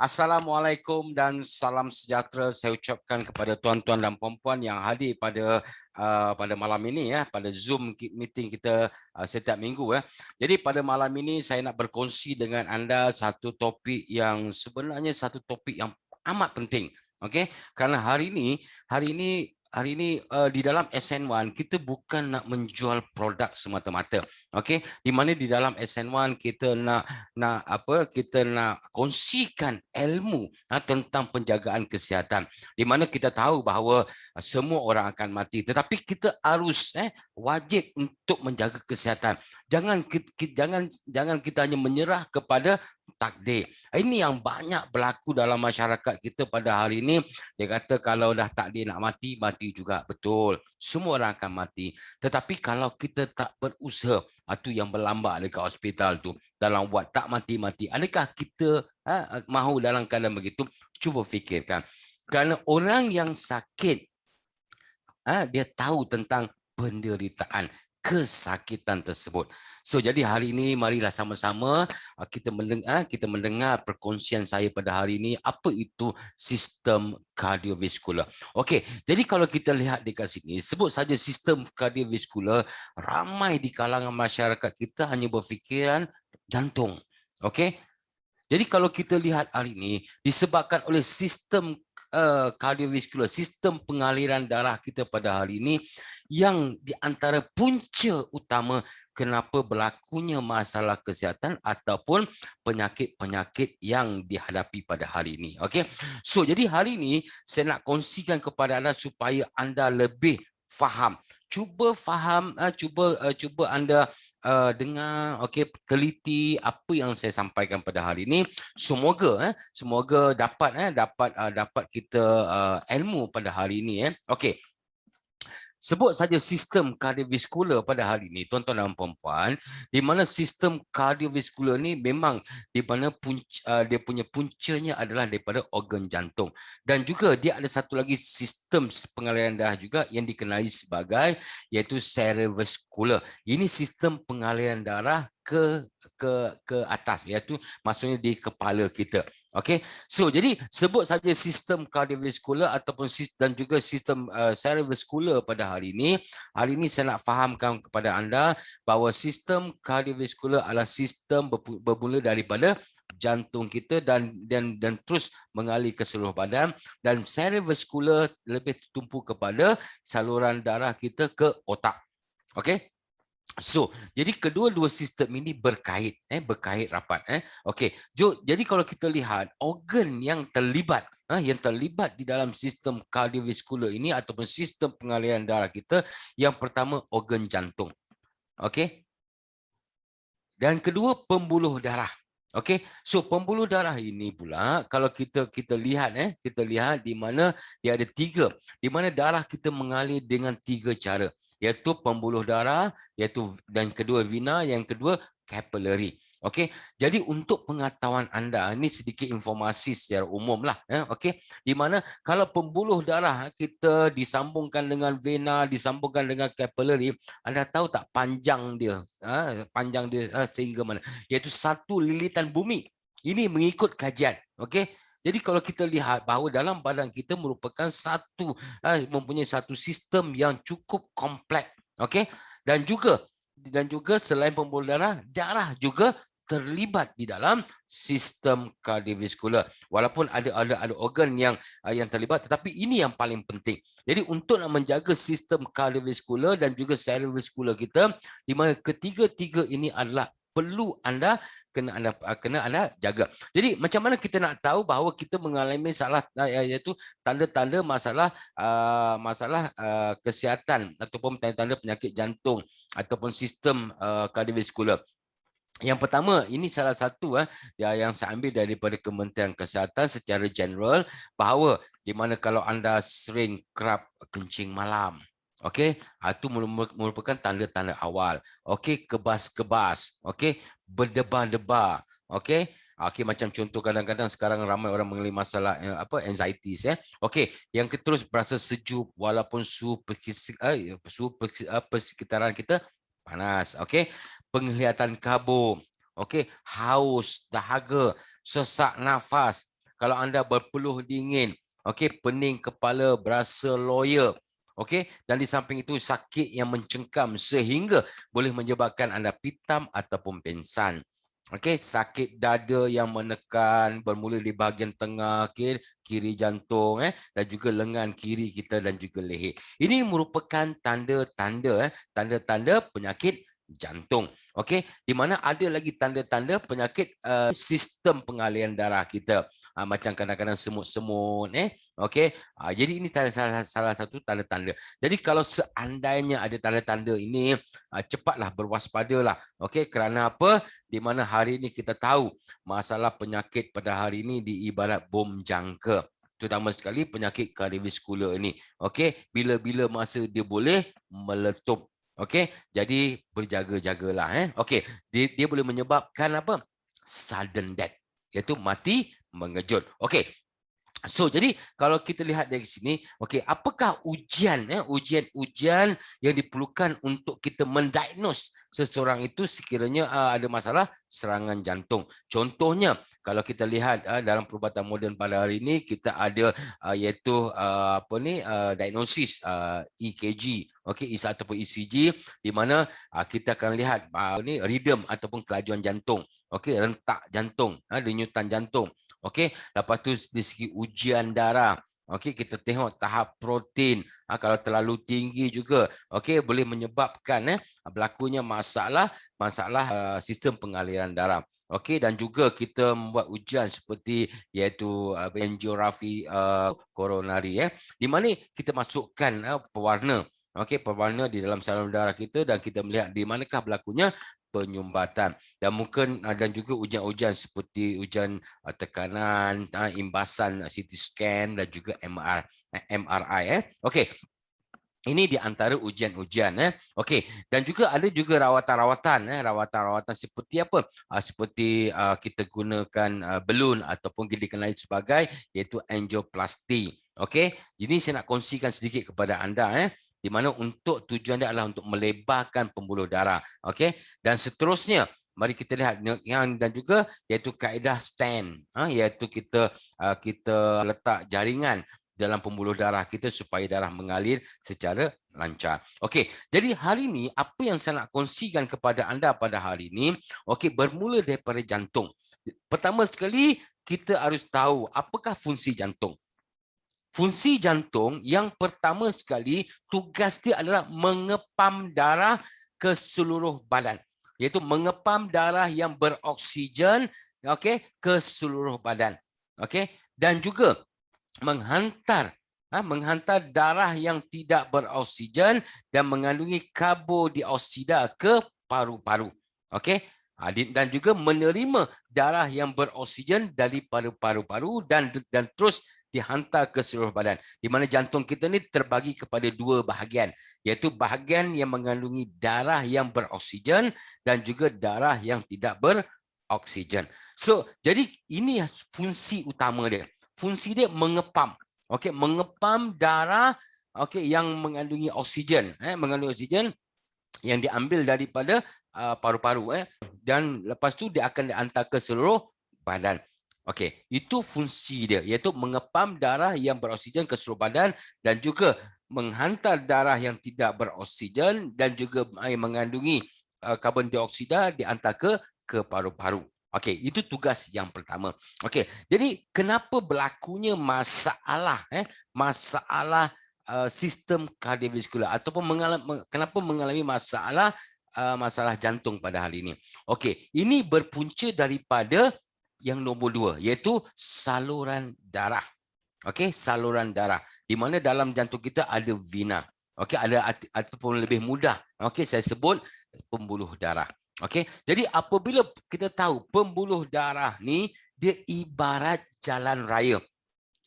Assalamualaikum dan salam sejahtera saya ucapkan kepada tuan-tuan dan puan-puan yang hadir pada malam ini ya, pada Zoom meeting kita setiap minggu ya. Jadi pada malam ini saya nak berkongsi dengan anda satu topik yang sebenarnya satu topik yang amat penting. Okey, kerana hari ini di dalam SN1 kita bukan nak menjual produk semata-mata. Okey, di mana di dalam SN1 kita kita nak kongsikan ilmu tentang penjagaan kesihatan, di mana kita tahu bahawa semua orang akan mati, tetapi kita harus wajib untuk menjaga kesihatan. Jangan kita hanya menyerah kepada takdir. Ini yang banyak berlaku dalam masyarakat kita pada hari ini. Dia kata kalau dah takdir nak mati, mati juga. Betul, semua orang akan mati. Tetapi kalau kita tak berusaha, itu yang berlambak dekat hospital tu, dalam wad tak mati-mati, adakah kita mahu dalam keadaan begitu? Cuba fikirkan. Kerana orang yang sakit, dia tahu tentang penderitaan kesakitan tersebut. So jadi hari ini marilah sama-sama kita mendengar perkongsian saya pada hari ini, apa itu sistem kardiovaskular. Okey, jadi kalau kita lihat dekat sini, sebut saja sistem kardiovaskular, ramai di kalangan masyarakat kita hanya berfikiran jantung. Okey, jadi kalau kita lihat hari ini disebabkan oleh sistem kardiovaskular, sistem pengaliran darah kita pada hari ini, yang di antara punca utama kenapa berlakunya masalah kesihatan ataupun penyakit-penyakit yang dihadapi pada hari ini. Okey. So jadi hari ini saya nak kongsikan kepada anda supaya anda lebih faham. Cuba faham, cuba anda dengar, okey, teliti apa yang saya sampaikan pada hari ini. Semoga dapat kita ilmu pada hari ini. Okey. Sebut saja sistem kardiovaskular pada hari ini, tuan-tuan dan puan-puan, di mana sistem kardiovaskular ni memang di mana dia punya puncanya adalah daripada organ jantung, dan juga dia ada satu lagi sistem pengaliran darah juga yang dikenali sebagai iaitu cerebrovascular. Ini sistem pengaliran darah ke atas, iaitu maksudnya di kepala kita. Okey, so jadi sebut saja sistem kardiovaskular ataupun dan juga sistem cerebrovascular pada hari ini. Hari ini saya nak fahamkan kepada anda bahawa sistem kardiovaskular adalah sistem bermula daripada jantung kita dan terus mengalir ke seluruh badan, dan cerebrovascular lebih tertumpu kepada saluran darah kita ke otak. Okey. So, jadi kedua-dua sistem ini berkait rapat. Okey. Jadi kalau kita lihat organ yang terlibat di dalam sistem kardiovaskular ini ataupun sistem pengaliran darah kita, yang pertama organ jantung. Okey. Dan kedua pembuluh darah. Okey, so pembuluh darah ini pula kalau kita lihat di mana dia ada tiga, di mana darah kita mengalir dengan tiga cara, iaitu pembuluh darah, dan kedua vena, yang kedua capillary. Okey, jadi untuk pengetahuan anda, ini sedikit informasi secara umum lah. Okey, di mana kalau pembuluh darah kita disambungkan dengan vena, disambungkan dengan capillary, anda tahu tak panjang dia? Sehingga mana? Iaitu 1 lilitan bumi. Ini mengikut kajian. Okey. Jadi kalau kita lihat bahawa dalam badan kita merupakan mempunyai satu sistem yang cukup kompleks. Okey. Dan juga selain pembuluh darah, darah juga terlibat di dalam sistem kardiovaskular. Walaupun ada organ yang terlibat, tetapi ini yang paling penting. Jadi untuk nak menjaga sistem kardiovaskular dan juga cerebrovascular kita, di mana ketiga-tiga ini adalah perlu kena anda jaga. Jadi macam mana kita nak tahu bahawa kita mengalami iaitu tanda-tanda masalah kesihatan ataupun tanda-tanda penyakit jantung ataupun sistem kardiovaskular? Yang pertama, ini salah satu yang saya ambil daripada Kementerian Kesihatan secara general, bahawa di mana kalau anda sering kerap kencing malam, okey, itu merupakan tanda-tanda awal. Okey, kebas-kebas, okey, berdebar-debar, okey. Okey, macam contoh kadang-kadang sekarang ramai orang mengalami masalah anxieties Okey, yang terus berasa sejuk walaupun suhu persekitaran kita panas. Okey, penglihatan kabur, okey, haus, dahaga, sesak nafas. kalau anda berpeluh dingin, okey, pening kepala, berasa loya, okey, dan di samping itu sakit yang mencengkam sehingga boleh menyebabkan anda pitam ataupun pingsan. Okey, sakit dada yang menekan bermula di bahagian tengah, kiri jantung dan juga lengan kiri kita dan juga leher. Ini merupakan tanda-tanda penyakit jantung. Okey, di mana ada lagi tanda-tanda penyakit sistem pengaliran darah kita. Macam kadang-kadang semut-semut okey. Jadi ini salah satu tanda-tanda. Jadi kalau seandainya ada tanda-tanda ini, cepatlah berwaspadalah. Okey, kerana apa? Di mana hari ini kita tahu masalah penyakit pada hari ini diibarat bom jangka, terutama sekali penyakit kardiovaskular ini. Okey, bila-bila masa dia boleh meletup. Okey, jadi berjaga-jagalah. Okey, dia boleh menyebabkan apa? Sudden death, iaitu mati mengejut. Okey. So, jadi kalau kita lihat dari sini, okey, apakah ujian yang diperlukan untuk kita mendiagnose seseorang itu sekiranya ada masalah serangan jantung. Contohnya, kalau kita lihat dalam perubatan moden pada hari ini, kita ada iaitu diagnosis EKG, okey, ataupun ECG, di mana kita akan lihat rhythm ataupun kelajuan jantung, okey, rentak jantung, denyutan jantung. Okey, lepas tu dari segi ujian darah, okey, kita tengok tahap protein. Kalau terlalu tinggi juga, okey, boleh menyebabkan berlakunya masalah sistem pengaliran darah. Okey, dan juga kita membuat ujian seperti iaitu angiografi koronari di mana kita masukkan pewarna. Okey, pewarna di dalam saluran darah kita dan kita melihat di manakah berlakunya penyumbatan, dan mungkin dan juga ujian-ujian seperti ujian tekanan, imbasan CT scan dan juga MRI. Okey, ini di antara ujian-ujian. Okey, dan juga ada juga rawatan seperti apa? Seperti kita gunakan balloon ataupun dikenali sebagai iaitu angioplasty. Okey, jadi saya nak kongsikan sedikit kepada anda di mana untuk tujuan dia adalah untuk melebarkan pembuluh darah. Okey, dan seterusnya mari kita lihat yang dan juga iaitu kaedah stent, iaitu kita letak jaringan dalam pembuluh darah kita supaya darah mengalir secara lancar. Okey, jadi hari ini apa yang saya nak kongsikan kepada anda pada hari ini, okey, bermula daripada jantung. Pertama sekali kita harus tahu apakah fungsi jantung. Fungsi jantung yang pertama sekali tugas dia adalah mengepam darah ke seluruh badan, iaitu mengepam darah yang beroksigen, okey, ke seluruh badan. Okey, dan juga menghantar darah yang tidak beroksigen dan mengandungi karbodioksida ke paru-paru. Okey, dan juga menerima darah yang beroksigen dari paru-paru dan terus dihantar ke seluruh badan. Di mana jantung kita ni terbagi kepada dua bahagian, iaitu bahagian yang mengandungi darah yang beroksigen dan juga darah yang tidak beroksigen. So, jadi ini fungsi utama dia. Fungsi dia mengepam, okey, mengepam darah, okey, yang mengandungi oksigen, mengandungi oksigen yang diambil daripada paru-paru, dan lepas tu dia akan dihantar ke seluruh badan. Okey, itu fungsi dia, iaitu mengepam darah yang beroksigen ke seluruh badan dan juga menghantar darah yang tidak beroksigen dan juga mengandungi karbon dioksida dihantar ke paru-paru. Okey, itu tugas yang pertama. Okey, jadi kenapa berlakunya masalah sistem kardiovaskular ataupun kenapa mengalami masalah jantung pada hari ini? Okey, ini berpunca daripada yang nombor 2, iaitu saluran darah. Okey, saluran darah. Di mana dalam jantung kita ada vena. Okey, ada ataupun lebih mudah, okey, saya sebut pembuluh darah. Okey, jadi apabila kita tahu pembuluh darah ni dia ibarat jalan raya.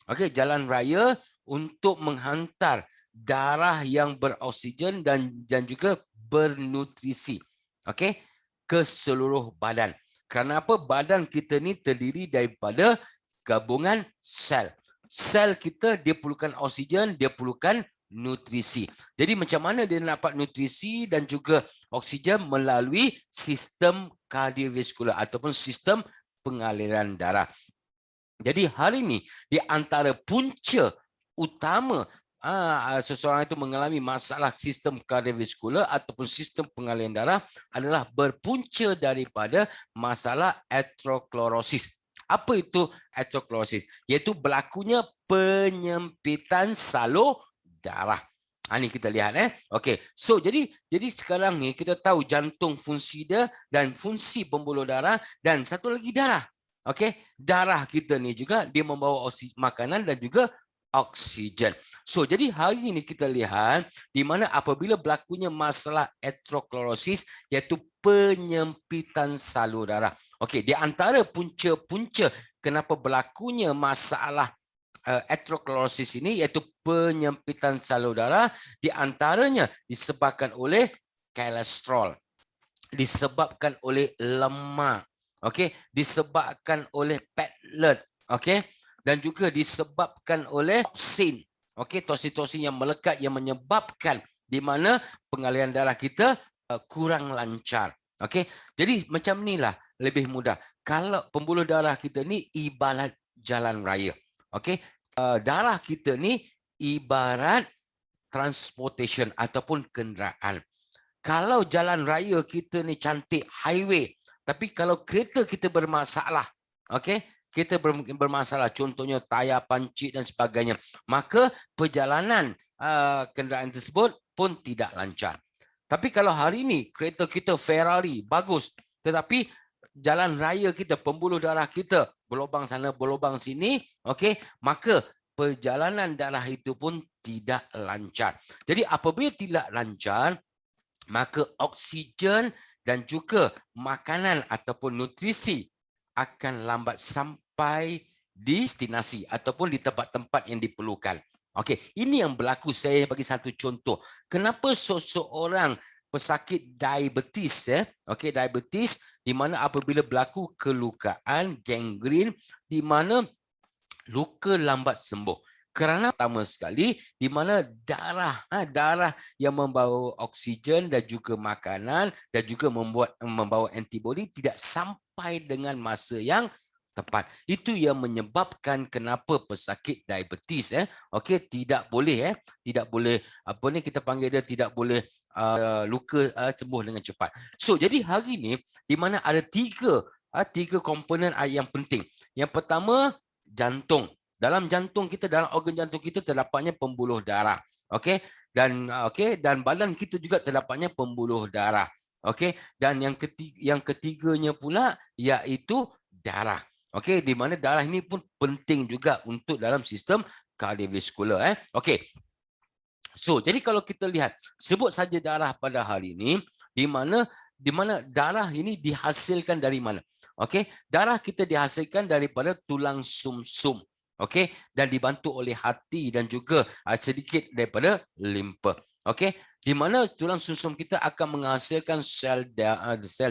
Okey, jalan raya untuk menghantar darah yang beroksigen dan juga bernutrisi, okey, ke seluruh badan. Kerana apa? Badan kita ni terdiri daripada gabungan sel. Sel kita dia perlukan oksigen, dia perlukan nutrisi. Jadi macam mana dia dapat nutrisi dan juga oksigen? Melalui sistem kardiovaskular ataupun sistem pengaliran darah. Jadi hari ini di antara punca utama seseorang itu mengalami masalah sistem kardiovaskular ataupun sistem pengalian darah adalah berpunca daripada masalah aterosklerosis. Apa itu aterosklerosis? Iaitu berlakunya penyempitan salur darah. Ini kita lihat Okey. So jadi sekarang ni kita tahu jantung fungsi dia dan fungsi pembuluh darah dan satu lagi darah. Okey, darah kita ni juga dia membawa makanan dan juga oksigen. So jadi hari ini kita lihat di mana apabila berlakunya masalah aterosklerosis iaitu penyempitan salur darah. Okey, di antara punca-punca kenapa berlakunya masalah aterosklerosis ini iaitu penyempitan salur darah, di antaranya disebabkan oleh kolesterol, disebabkan oleh lemak, okey, disebabkan oleh platelet, okey, dan juga disebabkan oleh toksin, okey, toksin-toksin yang melekat yang menyebabkan di mana pengalian darah kita kurang lancar. Okey, jadi macam inilah lebih mudah. Kalau pembuluh darah kita ni ibarat jalan raya, okey, darah kita ni ibarat transportation ataupun kenderaan. Kalau jalan raya kita ni cantik, highway, tapi kalau kereta kita bermasalah, okey, kita bermasalah, contohnya tayar pancit dan sebagainya, maka perjalanan kenderaan tersebut pun tidak lancar. Tapi kalau hari ini kereta kita Ferrari bagus, tetapi jalan raya kita, pembuluh darah kita berlubang sana, berlubang sini, okey, maka perjalanan darah itu pun tidak lancar. Jadi apabila tidak lancar, maka oksigen dan juga makanan ataupun nutrisi akan lambat sampai di destinasi ataupun di tempat-tempat yang diperlukan. Okey, ini yang berlaku. Saya bagi satu contoh. Kenapa seseorang pesakit diabetes okey, diabetes di mana apabila berlaku kelukaan, gangren, di mana luka lambat sembuh. Kerana pertama sekali di mana darah yang membawa oksigen dan juga makanan dan juga membawa antibodi tidak sampai dengan masa yang tepat. Itu yang menyebabkan kenapa pesakit diabetes okey, tidak boleh apa ni kita panggil dia, tidak boleh luka sembuh dengan cepat. So jadi hari ini di mana ada tiga komponen yang penting. Yang pertama, jantung. Dalam jantung kita, dalam organ jantung kita terdapatnya pembuluh darah. Okey, dan badan kita juga terdapatnya pembuluh darah. Okey, dan yang ketiganya pula iaitu darah. Okey, di mana darah ini pun penting juga untuk dalam sistem kardiovaskular Okey. So, jadi kalau kita lihat, sebut saja darah pada hari ini, di mana darah ini dihasilkan dari mana? Okey, darah kita dihasilkan daripada tulang sumsum. Okey, dan dibantu oleh hati dan juga sedikit daripada limpa. Okey, di mana tulang sumsum kita akan menghasilkan sel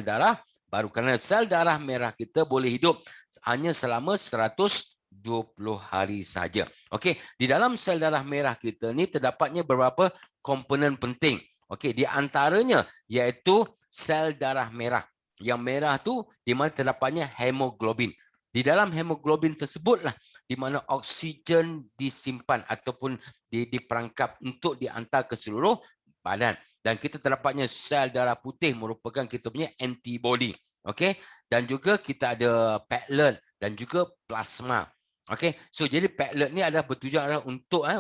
darah baru, kerana sel darah merah kita boleh hidup hanya selama 120 hari saja. Okey, di dalam sel darah merah kita ni terdapatnya beberapa komponen penting. Okey, di antaranya iaitu sel darah merah. Yang merah tu di mana terdapatnya hemoglobin. Di dalam hemoglobin tersebutlah di mana oksigen disimpan ataupun diperangkap untuk dihantar ke seluruh badan. Dan kita terdapatnya sel darah putih merupakan kita punya antibody. Okey, dan juga kita ada platelet dan juga plasma. Okey, so jadi platelet ni adalah bertujuan adalah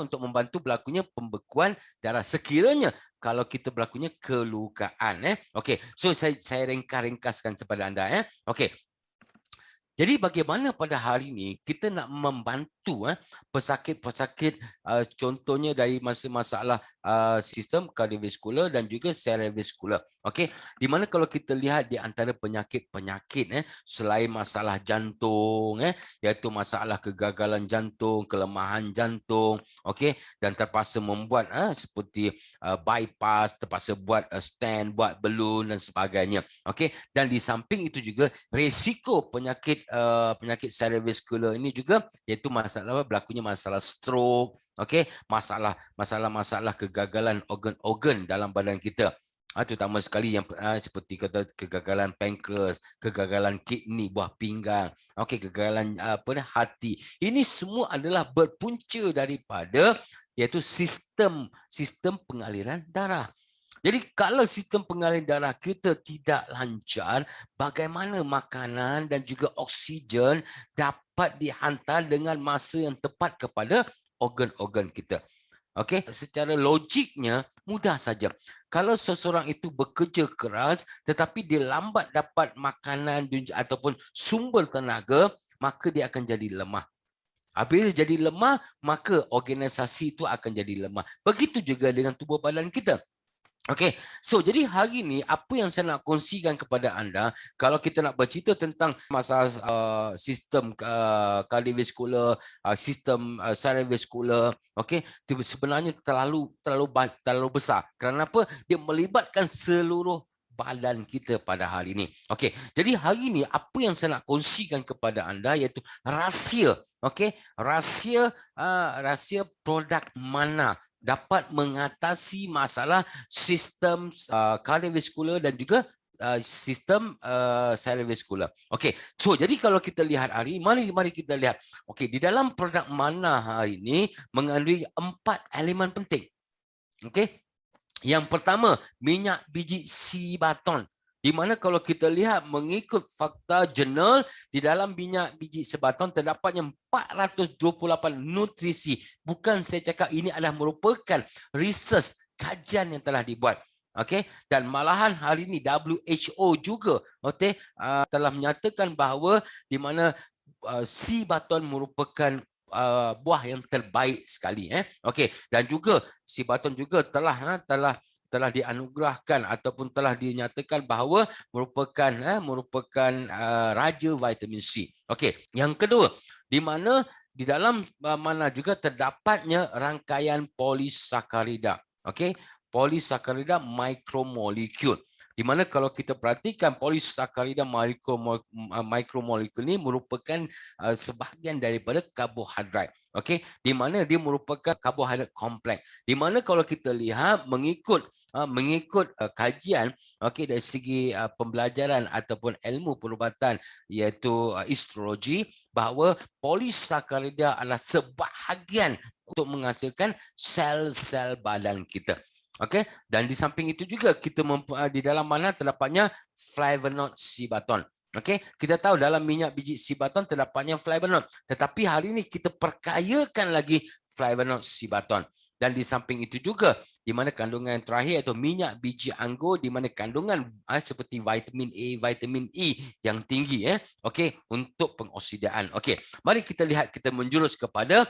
untuk membantu berlakunya pembekuan darah sekiranya kalau kita berlakunya kelukaan Okey, so saya ringkaskan kepada anda Okey. Jadi bagaimana pada hari ini kita nak membantu pesakit-pesakit contohnya dari masalah sistem kardiovaskular dan juga cerebrovaskular. Okey, di mana kalau kita lihat di antara penyakit-penyakit selain masalah jantung iaitu masalah kegagalan jantung, kelemahan jantung, okey, dan terpaksa membuat seperti bypass, terpaksa buat stent, buat balloon dan sebagainya. Okey, dan di samping itu juga risiko penyakit cerebrovaskular ini juga iaitu berlakunya masalah stroke, okey, masalah kegagalan organ-organ dalam badan kita. Terutama sekali yang seperti kata kegagalan pankreas, kegagalan kidney, buah pinggang, kegagalan hati. Ini semua adalah berpunca daripada iaitu sistem pengaliran darah. Jadi kalau sistem pengaliran darah kita tidak lancar, bagaimana makanan dan juga oksigen dapat dihantar dengan masa yang tepat kepada organ-organ kita. Okey, secara logiknya mudah saja. Kalau seseorang itu bekerja keras tetapi dia lambat dapat makanan ataupun sumber tenaga, maka dia akan jadi lemah. Apabila jadi lemah, maka organisasi itu akan jadi lemah. Begitu juga dengan tubuh badan kita. Okey, so jadi hari ni apa yang saya nak kongsikan kepada anda, kalau kita nak bercerita tentang masalah sistem kardiovaskular, sistem cerebrovaskular, okey, itu sebenarnya terlalu besar. Kerana apa? Dia melibatkan seluruh badan kita pada hari ini. Okey, jadi hari ini apa yang saya nak kongsikan kepada anda iaitu rahsia, okey, rahsia produk mana dapat mengatasi masalah sistem kardiovaskular dan juga sistem cerebrovaskular. Okey, so jadi kalau kita lihat hari ini, mari kita lihat. Okey, di dalam produk mana hari ini mengandungi 4 elemen penting. Okey, yang pertama minyak biji sea baton. Di mana kalau kita lihat mengikut fakta jurnal, di dalam minyak biji sebaton terdapatnya 428 nutrisi. Bukan saya cakap ini adalah merupakan research, kajian yang telah dibuat. Okey, dan malahan hari ini WHO juga telah menyatakan bahawa di mana sea baton merupakan buah yang terbaik sekali. Okey, dan juga sea baton juga telah dianugerahkan ataupun telah dinyatakan bahawa merupakan raja vitamin C. Okey, yang kedua, di mana di dalam mana juga terdapatnya rangkaian polisakarida. Okey, polisakarida micromolekul. Di mana kalau kita perhatikan polisakarida micromolekul ini merupakan sebahagian daripada karbohidrat. Okey, di mana dia merupakan karbohidrat kompleks. Di mana kalau kita lihat mengikut kajian dari segi pembelajaran ataupun ilmu perubatan iaitu histologi, bahawa polisakarida adalah sebahagian untuk menghasilkan sel-sel badan kita. Okey, dan di samping itu juga kita di dalam mana terdapatnya flavonoid sea baton. Okey, kita tahu dalam minyak biji sea baton terdapatnya flavonoid, tetapi hari ini kita perkayakan lagi flavonoid sea baton. Dan di samping itu juga di mana kandungan yang terakhir iaitu minyak biji anggur, di mana kandungan seperti vitamin A, vitamin E yang tinggi okey, untuk pengoksidaan. Okey, mari kita lihat, kita menjurus kepada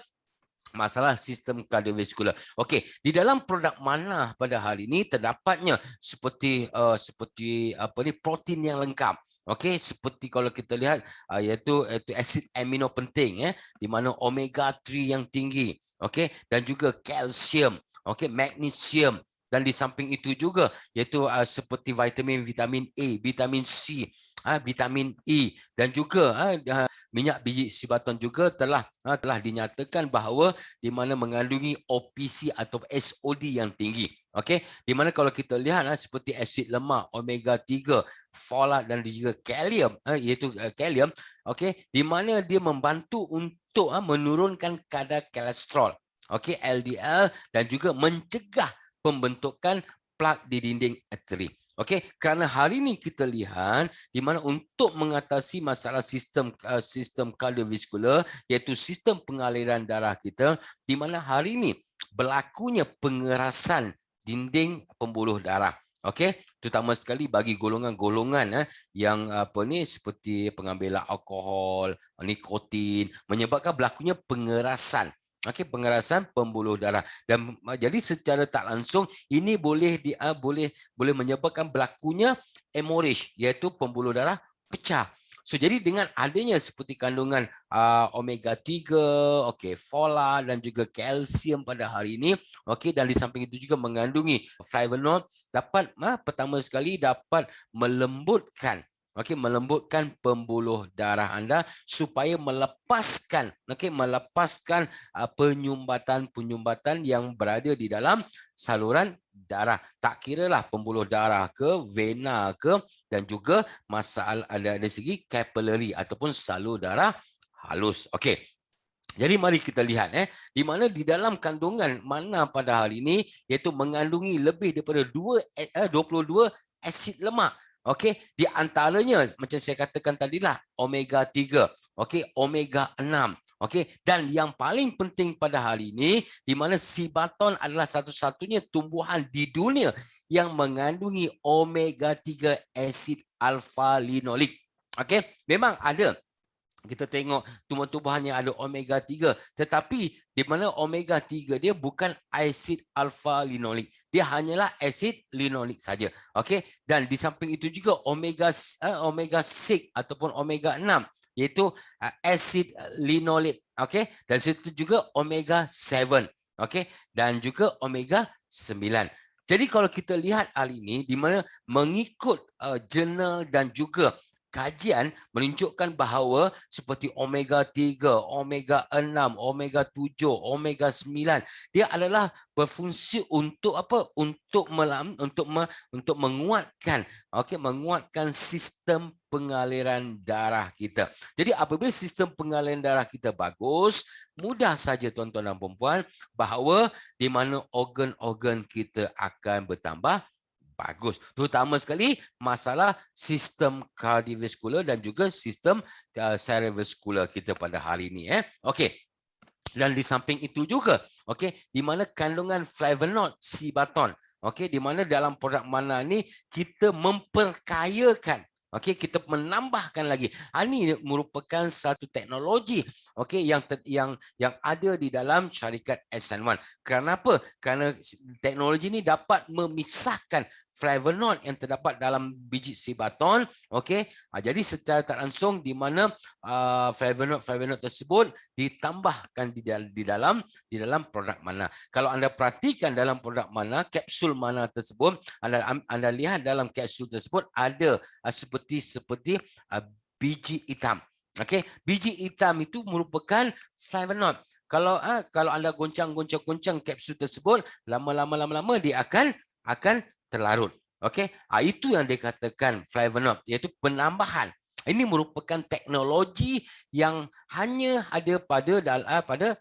masalah sistem kardiovaskular. Okey, di dalam produk mana pada hari ini terdapatnya seperti protein yang lengkap. Okey, seperti kalau kita lihat iaitu asid amino penting di mana omega 3 yang tinggi. Okey, dan juga kalsium, magnesium, dan di samping itu juga iaitu seperti vitamin A, vitamin C, vitamin E, dan juga minyak biji sea baton juga telah dinyatakan bahawa di mana mengandungi OPC atau SOD yang tinggi. Okey, di mana kalau kita lihat seperti asid lemak, omega 3, folat dan juga kalium, iaitu kalium, okey, di mana dia membantu untuk menurunkan kadar kolesterol, okey, LDL, dan juga mencegah pembentukan plak di dinding arteri. Okey, kerana hari ini kita lihat di mana untuk mengatasi masalah sistem kardiovaskular iaitu sistem pengaliran darah kita, di mana hari ini berlakunya pengerasan dinding pembuluh darah. Okey, terutama sekali bagi golongan-golongan yang seperti pengambilan alkohol, nikotin, menyebabkan berlakunya pengerasan. Okey, pengerasan pembuluh darah, dan jadi secara tak langsung ini boleh menyebabkan berlakunya hemorrhage, iaitu pembuluh darah pecah. So jadi dengan adanya seperti kandungan omega 3, okey, folat dan juga kalsium pada hari ini, okey, dan di samping itu juga mengandungi flavonoid, dapat pertama sekali dapat melembutkan Okey, melembutkan pembuluh darah anda supaya melepaskan, melepaskan penyumbatan-penyumbatan yang berada di dalam saluran darah. Tak kiralah pembuluh darah ke, vena ke, dan juga masalah dari segi capillary ataupun salur darah halus. Okey. Jadi mari kita lihat di mana di dalam kandungan mana pada hari ini iaitu mengandungi lebih daripada 22 asid lemak. Okey, di antaranya macam saya katakan tadilah omega 3, okey, omega 6. Okey, dan yang paling penting pada hari ini di mana sibaton adalah satu-satunya tumbuhan di dunia yang mengandungi omega 3 asid alfa linolik. Okey, memang ada kita tengok tumbuh-tumbuhan yang ada omega 3, tetapi di mana omega 3 dia bukan asid alfa linolik, dia hanyalah asid linolik saja. Okey, dan di samping itu juga omega 6 ataupun omega 6 iaitu asid linolik. Okey, dan situ juga omega 7. Okey, dan juga omega 9. Jadi kalau kita lihat hal ini di mana mengikut jurnal dan juga kajian menunjukkan bahawa seperti omega 3, omega 6, omega 7, omega 9 dia adalah berfungsi untuk apa? Untuk menguatkan menguatkan sistem pengaliran darah kita. Jadi apabila sistem pengaliran darah kita bagus, mudah saja tuan-tuan dan puan-puan bahawa di mana organ-organ kita akan bertambah bagus. Terutama sekali masalah sistem kardiovaskular dan juga sistem cerebrovaskular kita pada hari ini. Okey. Dan di samping itu juga, okey, di mana kandungan flavonoid sibaton, okey, di mana dalam produk mana ni kita memperkayakan, okey, kita menambahkan lagi. Ini merupakan satu teknologi, okey, yang ada di dalam syarikat SN1. Kenapa? Kerana teknologi ini dapat memisahkan flavonoid yang terdapat dalam biji sibaton, okey. Jadi secara tak langsung di mana flavonoid tersebut ditambahkan di dalam produk mana. Kalau anda perhatikan dalam produk mana, kapsul mana tersebut, anda lihat dalam kapsul tersebut ada seperti biji hitam. Okey, biji hitam itu merupakan flavonoid. Kalau anda goncang kapsul tersebut, lama-lama dia akan terlarut. Okey, itu yang dikatakan flavonoid, iaitu penambahan. Ini merupakan teknologi yang hanya ada pada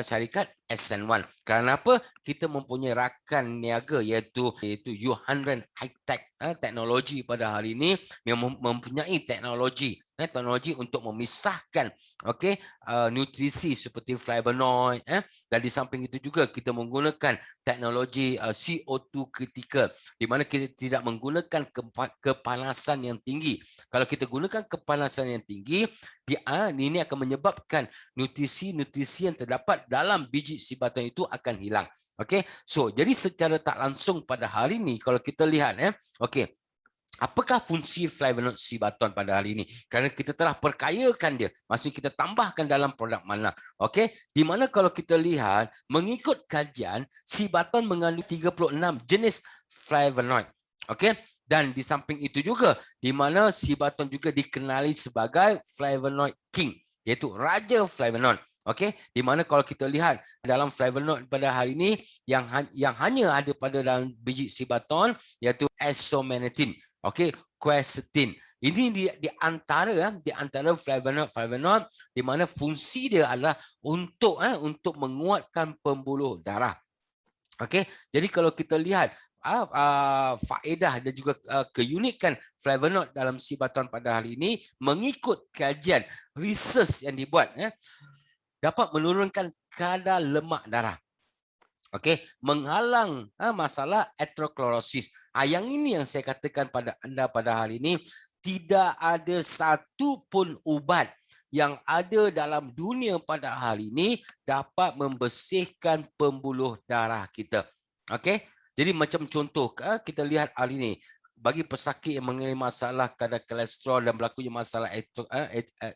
syarikat SN1. Kenapa? Kita mempunyai rakan niaga iaitu Yuhanren High-Tech. Teknologi pada hari ini mempunyai teknologi untuk memisahkan nutrisi seperti flavonoid, dan di samping itu juga kita menggunakan teknologi CO2 critical di mana kita tidak menggunakan kepanasan yang tinggi. Kalau kita gunakan kepanasan yang tinggi, ini akan menyebabkan nutrisi-nutrisi yang terdapat dalam biji sibaton itu akan hilang. Okey, so jadi secara tak langsung pada hari ini kalau kita lihat okey, apakah fungsi flavonoid sibaton pada hari ini? Kerana kita telah perkayakan dia, maksudnya kita tambahkan dalam produk mana. Okey, di mana kalau kita lihat mengikut kajian sibaton mengandung 36 jenis flavonoid. Okey, dan di samping itu juga di mana sibaton juga dikenali sebagai flavonoid king, iaitu raja flavonoid. Okey, di mana kalau kita lihat dalam flavonoid pada hari ini yang hanya ada pada dalam biji sibaton iaitu isomanitin, okey, quercetin. Ini di antara flavonoid di mana fungsi dia adalah untuk menguatkan pembuluh darah. Okey, jadi kalau kita lihat faedah dan juga keunikan flavonoid dalam sibaton pada hari ini mengikut kajian research yang dibuat dapat menurunkan kadar lemak darah. Okey, menghalang masalah aterosklorosis. Yang ini yang saya katakan pada anda pada hari ini, tidak ada satu pun ubat yang ada dalam dunia pada hari ini dapat membersihkan pembuluh darah kita. Okey, jadi macam contoh kita lihat hari ini, bagi pesakit yang mengalami masalah kadar kolesterol dan berlakunya masalah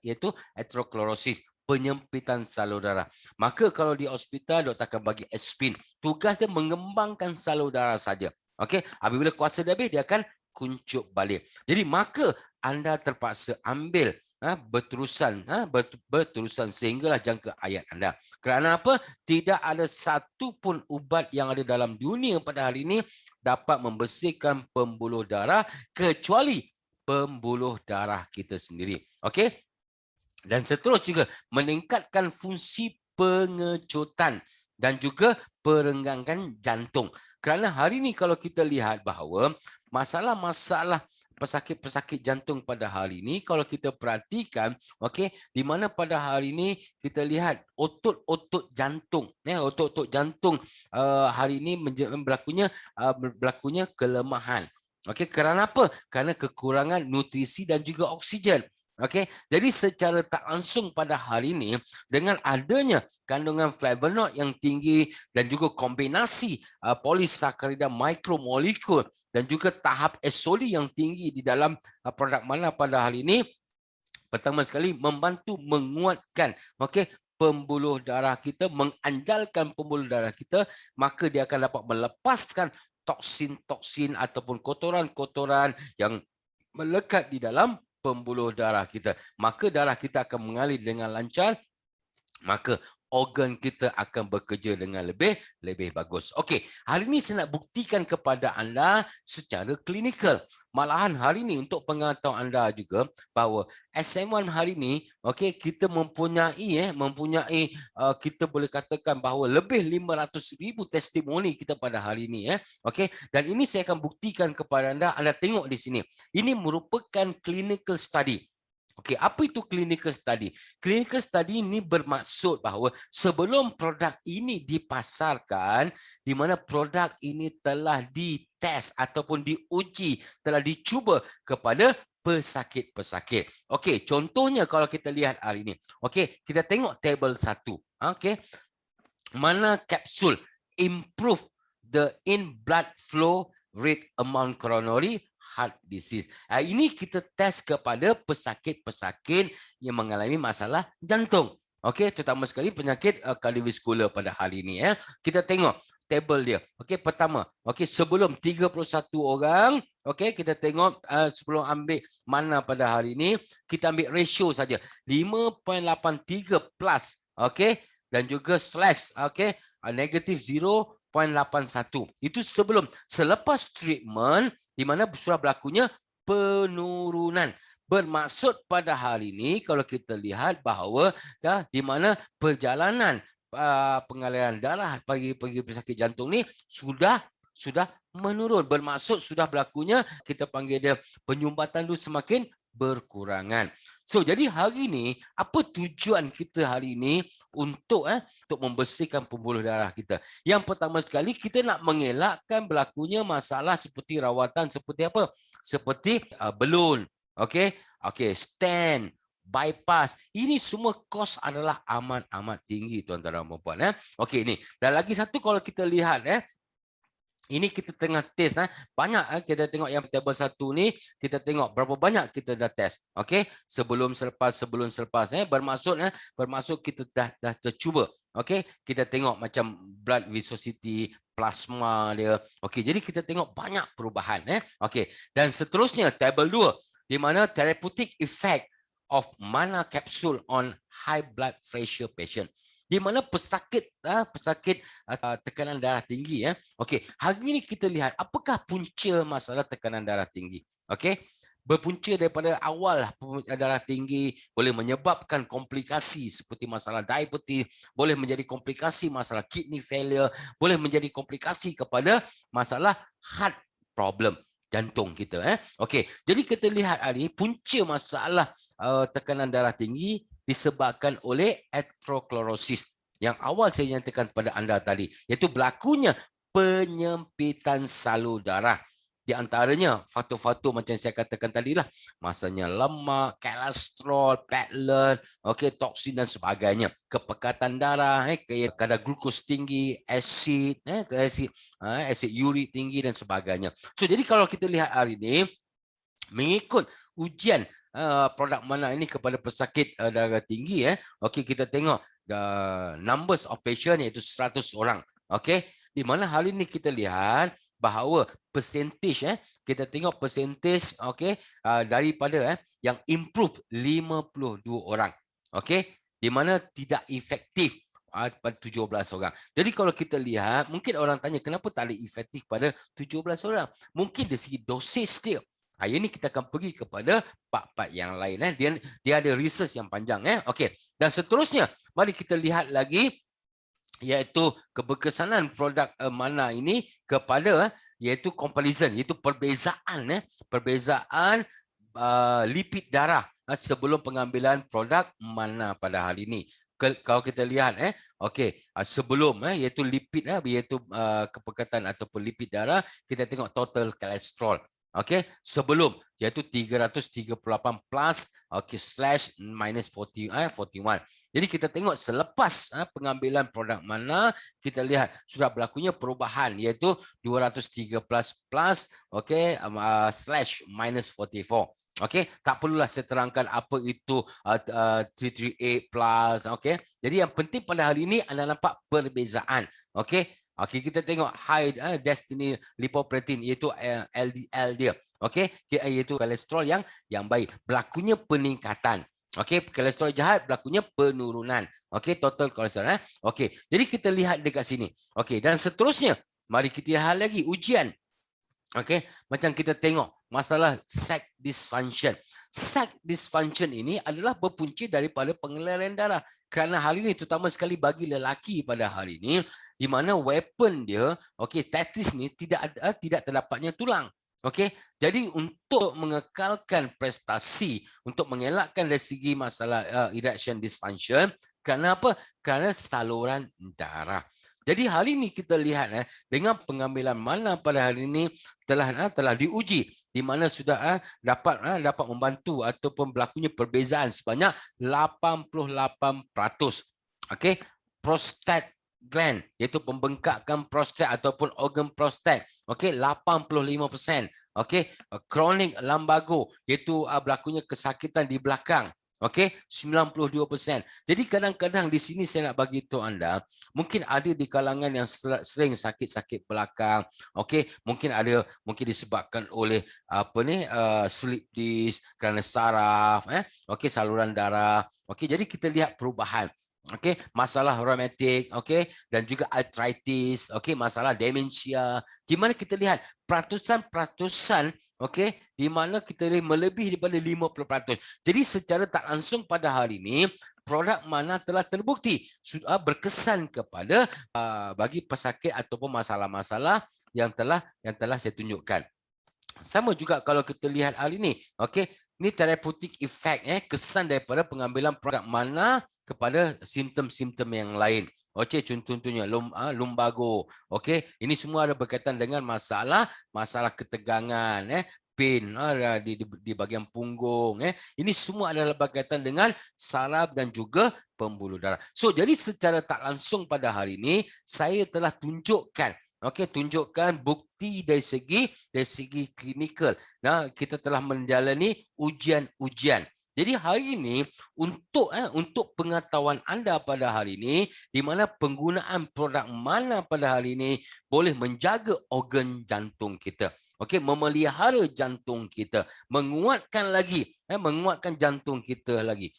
iaitu aterosklorosis, penyempitan salur darah. Maka kalau di hospital doktor akan bagi aspirin. Tugas dia mengembangkan salur darah saja. Okey, apabila kuasa dia habis dia akan kuncup balik. Jadi maka anda terpaksa ambil berterusan sehinggalah jangka hayat anda. Kerana apa? Tidak ada satu pun ubat yang ada dalam dunia pada hari ini dapat membersihkan pembuluh darah kecuali pembuluh darah kita sendiri. Okey? Dan seterusnya juga meningkatkan fungsi pengecutan dan juga perenggangan jantung. Kerana hari ini kalau kita lihat bahawa masalah-masalah pesakit-pesakit jantung pada hari ini, kalau kita perhatikan, okey, di mana pada hari ini kita lihat otot-otot jantung, otot-otot jantung hari ini berlakunya kelemahan. Okey, kerana apa? Kerana kekurangan nutrisi dan juga oksigen. Okey, jadi secara tak langsung pada hari ini dengan adanya kandungan flavonoid yang tinggi dan juga kombinasi polisakarida mikromolekul dan juga tahap esoli yang tinggi di dalam produk mana pada hari ini, pertama sekali membantu menguatkan pembuluh darah kita, menganjalkan pembuluh darah kita, maka dia akan dapat melepaskan toksin-toksin ataupun kotoran-kotoran yang melekat di dalam pembuluh darah kita. Maka darah kita akan mengalir dengan lancar, maka organ kita akan bekerja dengan lebih bagus. Okey, hari ini saya nak buktikan kepada anda secara klinikal. Malahan hari ini untuk pengetahuan anda juga bahawa SM1 hari ini, okey, kita mempunyai kita boleh katakan bahawa lebih 500,000 testimoni kita pada hari ini, okey. Dan ini saya akan buktikan kepada anda. Anda tengok di sini. Ini merupakan clinical study. Okey, apa itu clinical study? Clinical study ini bermaksud bahawa sebelum produk ini dipasarkan, di mana produk ini telah dites ataupun diuji, telah dicuba kepada pesakit-pesakit. Okey, contohnya kalau kita lihat hari ini. Okey, kita tengok tabel 1. Okey, mana kapsul improve the in blood flow rate among coronary heart disease. Ini kita test kepada pesakit-pesakit yang mengalami masalah jantung. Okey, terutama sekali penyakit kardiovaskular pada hari ini. Kita tengok tabel dia. Okey, pertama. Okey, sebelum 31 orang. Okey, kita tengok sebelum ambil mana pada hari ini. Kita ambil ratio saja. 5.83 plus. Okey, dan juga slash. Okey, negatif 0.81. Itu sebelum. Selepas treatment, di mana sudah berlakunya penurunan. Bermaksud pada hari ini kalau kita lihat bahawa di mana perjalanan pengaliran darah bagi pesakit jantung ni sudah menurun. Bermaksud sudah berlakunya, kita panggil dia penyumbatan tu semakin berkurangan. So, jadi hari ini apa tujuan kita hari ini untuk membersihkan pembuluh darah kita? Yang pertama sekali, kita nak mengelakkan berlakunya masalah seperti rawatan seperti apa? Seperti balloon, okey, stent, bypass. Ini semua kos adalah amat tinggi tuan-tuan dan puan-puan. Okey, ni. Dan lagi satu kalau kita lihat ini kita tengah test banyak kita tengok yang tabel 1 ni, kita tengok berapa banyak kita dah test. Okey, sebelum selepas bermaksud kita dah tercuba. Okey, kita tengok macam blood viscosity, plasma dia. Okey, jadi kita tengok banyak perubahan Okey, dan seterusnya tabel 2 di mana therapeutic effect of mana capsule on high blood pressure patient. Di mana pesakit tekanan darah tinggi Okey, hari ini kita lihat apakah punca masalah tekanan darah tinggi. Okey, berpunca daripada awal darah tinggi boleh menyebabkan komplikasi seperti masalah diabetes, boleh menjadi komplikasi masalah kidney failure, boleh menjadi komplikasi kepada masalah heart problem, jantung kita Okey, jadi kita lihat hari ini punca masalah tekanan darah tinggi disebabkan oleh atherosclerosis yang awal saya nyatakan kepada anda tadi, iaitu berlakunya penyempitan salur darah. Di antaranya faktor-faktor macam saya katakan tadi lah, masanya lemak, kolesterol, patelet, toksin dan sebagainya, kepekatan darah, kadar glukos tinggi, asid urik tinggi dan sebagainya. So, jadi kalau kita lihat hari ini mengikut ujian produk mana ini kepada pesakit darah tinggi Okey, kita tengok the numbers of patient iaitu 100 orang. Okey, Di mana hari ini kita lihat bahawa percentage kita tengok percentage daripada yang improve 52 orang. Okey, di mana tidak efektif pada 17 orang. Jadi kalau kita lihat, mungkin orang tanya kenapa tak ada efektif pada 17 orang? Mungkin dari segi dosis dia. Hari ini kita akan pergi kepada part-part yang lain. Dia ada research yang panjang. Okey. Dan seterusnya, mari kita lihat lagi iaitu keberkesanan produk mana ini kepada iaitu comparison, iaitu perbezaan lipid darah sebelum pengambilan produk mana pada hari ini. Kalau kita lihat sebelum iaitu lipid iaitu keberkatan ataupun lipid darah, kita tengok total kolesterol. Okey, sebelum iaitu 338 plus slash minus 41. Jadi kita tengok selepas pengambilan produk mana, kita lihat sudah berlakunya perubahan iaitu 203 plus slash minus 44. Okey, tak perlulah saya terangkan apa itu 338 plus. Okey, jadi yang penting pada hari ini anda nampak perbezaan. Okey. Okey, kita tengok high destiny lipoprotein iaitu LDL dia. Okey, iaitu kolesterol yang baik. Berlakunya peningkatan. Okey, kolesterol jahat berlakunya penurunan. Okey, total kolesterol. Okey, jadi kita lihat dekat sini. Okey, dan seterusnya, mari kita lihat lagi ujian. Okey, macam kita tengok masalah sex dysfunction. Sex dysfunction ini adalah berpunca daripada pengaliran darah. Kerana hari ini terutama sekali bagi lelaki pada hari ini, di mana weapon dia, status ni tidak terdapatnya tulang. Okey, jadi untuk mengekalkan prestasi, untuk mengelakkan dari segi masalah erection dysfunction, kerana apa? Kerana saluran darah. Jadi hari ini kita lihat dengan pengambilan mana pada hari ini telah diuji, di mana sudah dapat membantu ataupun berlakunya perbezaan sebanyak 88%. Okey, prostate gland iaitu pembengkakan prostat ataupun organ prostat, 85%. Okey, chronic lumbago iaitu berlakunya kesakitan di belakang. Okey, 92%. Jadi kadang-kadang di sini saya nak bagi tahu anda, mungkin ada di kalangan yang sering sakit-sakit belakang. Okey, mungkin disebabkan oleh slip disc kerana saraf, saluran darah. Okey, jadi kita lihat perubahan. Okey, masalah rheumatik, dan juga arthritis, masalah demensia. Di mana kita lihat peratusan di mana kita melebihi daripada 50%. Jadi secara tak langsung pada hari ini, produk mana telah terbukti sudah berkesan kepada bagi pesakit ataupun masalah-masalah yang telah saya tunjukkan. Sama juga kalau kita lihat hari ini, ini therapeutic effect, kesan daripada pengambilan produk mana kepada simptom-simptom yang lain. Contohnya lumbago. Ini semua ada berkaitan dengan masalah ketegangan, pain di bahagian punggung. Ini semua adalah berkaitan dengan saraf dan juga pembuluh darah. So, jadi secara tak langsung pada hari ini saya telah tunjukkan bukti dari segi klinikal. Nah, kita telah menjalani ujian-ujian. Jadi hari ini untuk pengetahuan anda pada hari ini, di mana penggunaan produk mana pada hari ini boleh menjaga organ jantung kita. Memelihara jantung kita, menguatkan jantung kita lagi.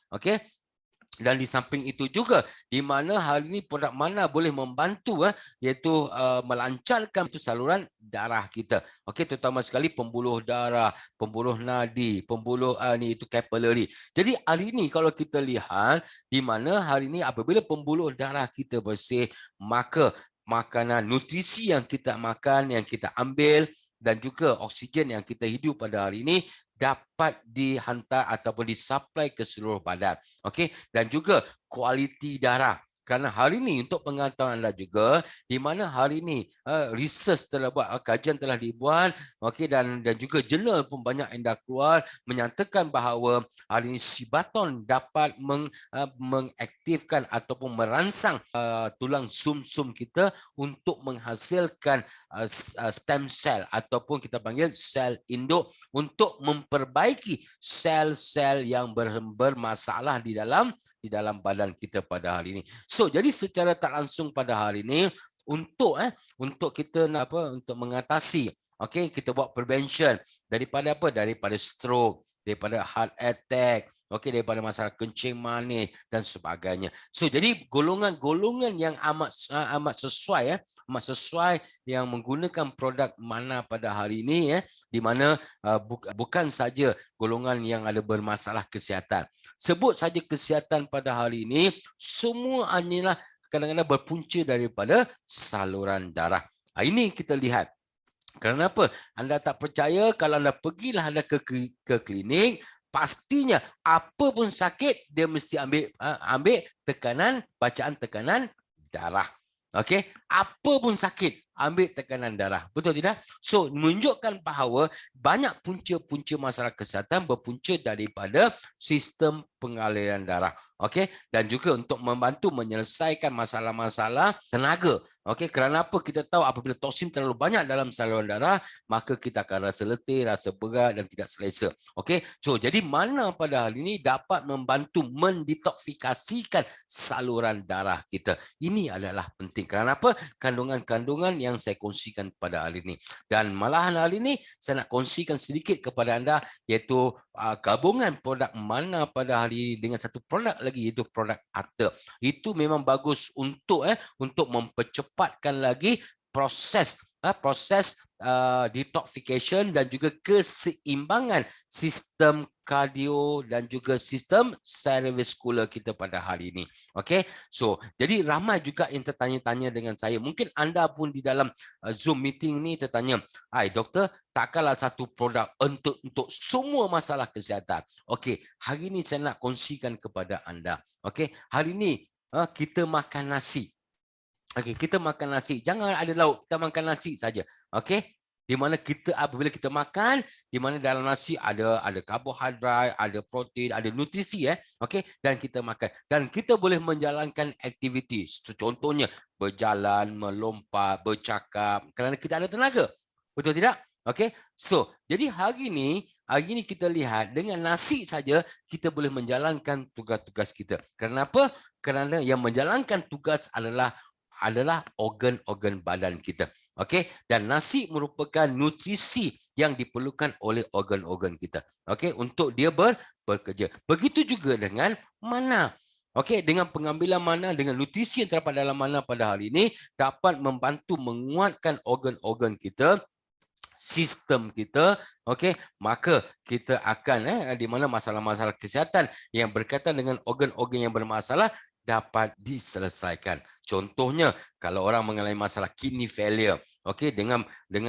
Dan di samping itu juga, di mana hari ini produk mana boleh membantu iaitu melancarkan saluran darah kita. Terutama sekali pembuluh darah, pembuluh nadi, pembuluh itu capillary. Jadi hari ini kalau kita lihat, di mana hari ini apabila pembuluh darah kita bersih, maka makanan nutrisi yang kita makan, yang kita ambil, dan juga oksigen yang kita hidup pada hari ini dapat dihantar ataupun disupply ke seluruh badan. Dan juga kualiti darah. Kerana hari ini untuk pengetahuan anda juga, di mana hari ini research telah buat, kajian telah dibuat, dan juga jurnal pun banyak yang dah keluar menyatakan bahawa hari ini Cibaton dapat mengaktifkan ataupun merangsang tulang sum-sum kita untuk menghasilkan stem cell ataupun kita panggil sel induk untuk memperbaiki sel-sel yang bermasalah di dalam badan kita pada hari ini. So, jadi secara tak langsung pada hari ini, untuk kita nak apa, untuk mengatasi, okey, kita buat prevention daripada apa, daripada stroke, daripada heart attack, okey, daripada masalah kencing manis dan sebagainya. So jadi golongan-golongan yang amat sesuai, amat sesuai yang menggunakan produk Mana pada hari ini, di mana bukan saja golongan yang ada bermasalah kesihatan. Sebut saja kesihatan pada hari ini, semua adalah kadang-kadang berpunca daripada saluran darah. Ini kita lihat. Kerana apa? Anda tak percaya, kalau anda pergilah anda ke klinik, pastinya apa pun sakit dia mesti ambil bacaan tekanan darah. Okey, apa pun sakit ambil tekanan darah. Betul tidak? So menunjukkan bahawa banyak punca-punca masalah kesihatan berpunca daripada sistem pengaliran darah. Okey, dan juga untuk membantu menyelesaikan masalah-masalah tenaga. Okey, kerana apa? Kita tahu apabila toksin terlalu banyak dalam saluran darah, maka kita akan rasa letih, rasa berat dan tidak selesa. Okey, so jadi Mana pada hari ini dapat membantu mendetoksifikasikan saluran darah kita. Ini adalah penting. Kerana apa? Kandungan-kandungan yang saya kongsikan pada hari ini. Dan malahan hari ini saya nak kongsikan sedikit kepada anda, iaitu gabungan produk Mana pada hari ini dengan satu produk lagi, iaitu produk Arthur. Itu memang bagus untuk mempercepatkan lagi proses detoxification dan juga keseimbangan sistem kardio dan juga sistem cerebrovascular kita pada hari ini. Okey, so jadi ramai juga yang tertanya-tanya dengan saya. Mungkin anda pun di dalam Zoom meeting ni tertanya, "Hai doktor, takkanlah satu produk untuk semua masalah kesihatan?" Okey, hari ini saya nak kongsikan kepada anda. Okey, hari ini kita makan nasi. Okey, kita makan nasi. Jangan ada lauk, kita makan nasi saja. Okey? Di mana kita apabila kita makan, di mana dalam nasi ada karbohidrat, ada protein, ada nutrisi Okey, dan kita makan. Dan kita boleh menjalankan aktiviti. Contohnya berjalan, melompat, bercakap kerana kita ada tenaga. Betul tidak? Okey. So, jadi hari ini kita lihat dengan nasi saja kita boleh menjalankan tugas-tugas kita. Kenapa? Kerana yang menjalankan tugas adalah organ-organ badan kita. Okey, dan nasi merupakan nutrisi yang diperlukan oleh organ-organ kita. Okey, untuk dia bekerja. Begitu juga dengan Mana. Okey, dengan pengambilan Mana, dengan nutrisi yang terdapat dalam Mana pada hari ini dapat membantu menguatkan organ-organ kita, sistem kita. Okey, maka kita akan di mana masalah-masalah kesihatan yang berkaitan dengan organ-organ yang bermasalah dapat diselesaikan. Contohnya, kalau orang mengalami masalah kidney failure, okey, dengan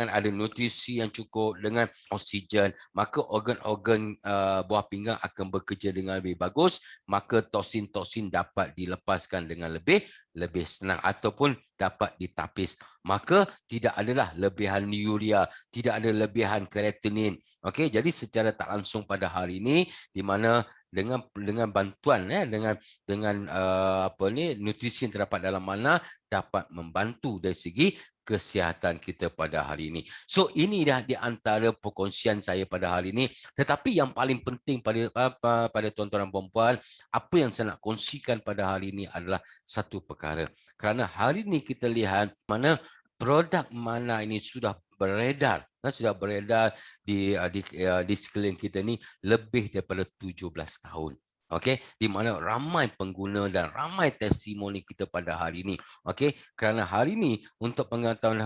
ada nutrisi yang cukup, dengan oksigen, maka organ-organ buah pinggang akan bekerja dengan lebih bagus, maka toksin-toksin dapat dilepaskan dengan lebih senang ataupun dapat ditapis. Maka tidak adalah lebihan urea, tidak ada lebihan kreatinin. Okey, jadi secara tak langsung pada hari ini, di mana dengan bantuan dengan nutrisi yang terdapat dalam Mana dapat membantu dari segi kesihatan kita pada hari ini. So ini dah di antara perkongsian saya pada hari ini. Tetapi yang paling penting pada tuan-tuan dan puan-puan, apa yang saya nak kongsikan pada hari ini adalah satu perkara. Kerana hari ini kita lihat mana produk Mana ini sudah beredar di sekeliling kita ni lebih daripada 17 tahun. Okey, di mana ramai pengguna dan ramai testimoni kita pada hari ini. Okey, kerana hari ini untuk pengetahuan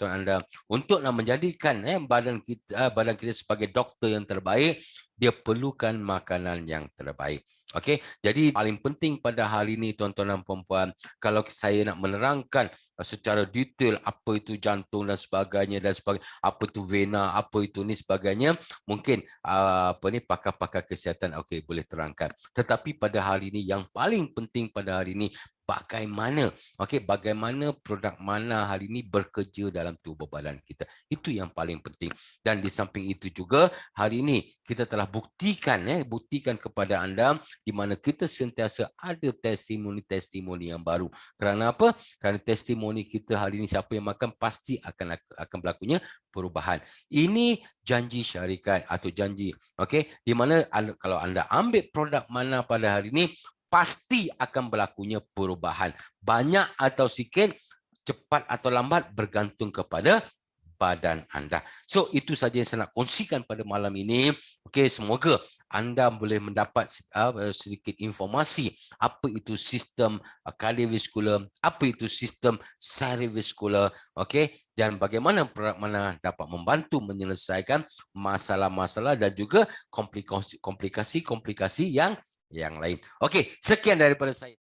anda, untuk nak menjadikan badan kita sebagai doktor yang terbaik, dia perlukan makanan yang terbaik. Okey, jadi paling penting pada hari ini tuan-tuan dan puan-puan, kalau saya nak menerangkan secara detail apa itu jantung dan sebagainya, apa itu vena, apa itu ni sebagainya, mungkin pakar-pakar kesihatan okey boleh terangkan. Tetapi pada hari ini yang paling penting pada hari ini, bagaimana produk Mana hari ini bekerja dalam tubuh badan kita. Itu yang paling penting. Dan di samping itu juga hari ini kita telah buktikan kepada anda di mana kita sentiasa ada testimoni yang baru. Kerana apa? Kerana testimoni kita hari ini, siapa yang makan pasti akan berlakunya perubahan. Ini janji syarikat atau janji, okey, di mana kalau anda ambil produk Mana pada hari ini, pasti akan berlakunya perubahan. Banyak atau sikit, cepat atau lambat bergantung kepada badan anda. So itu saja yang saya nak kongsikan pada malam ini. Okey, semoga anda boleh mendapat sedikit informasi apa itu sistem kardiovaskular, apa itu sistem cerebrovaskular, okey, dan bagaimana produk mana dapat membantu menyelesaikan masalah-masalah dan juga komplikasi-komplikasi yang lain. Okey, sekian daripada saya.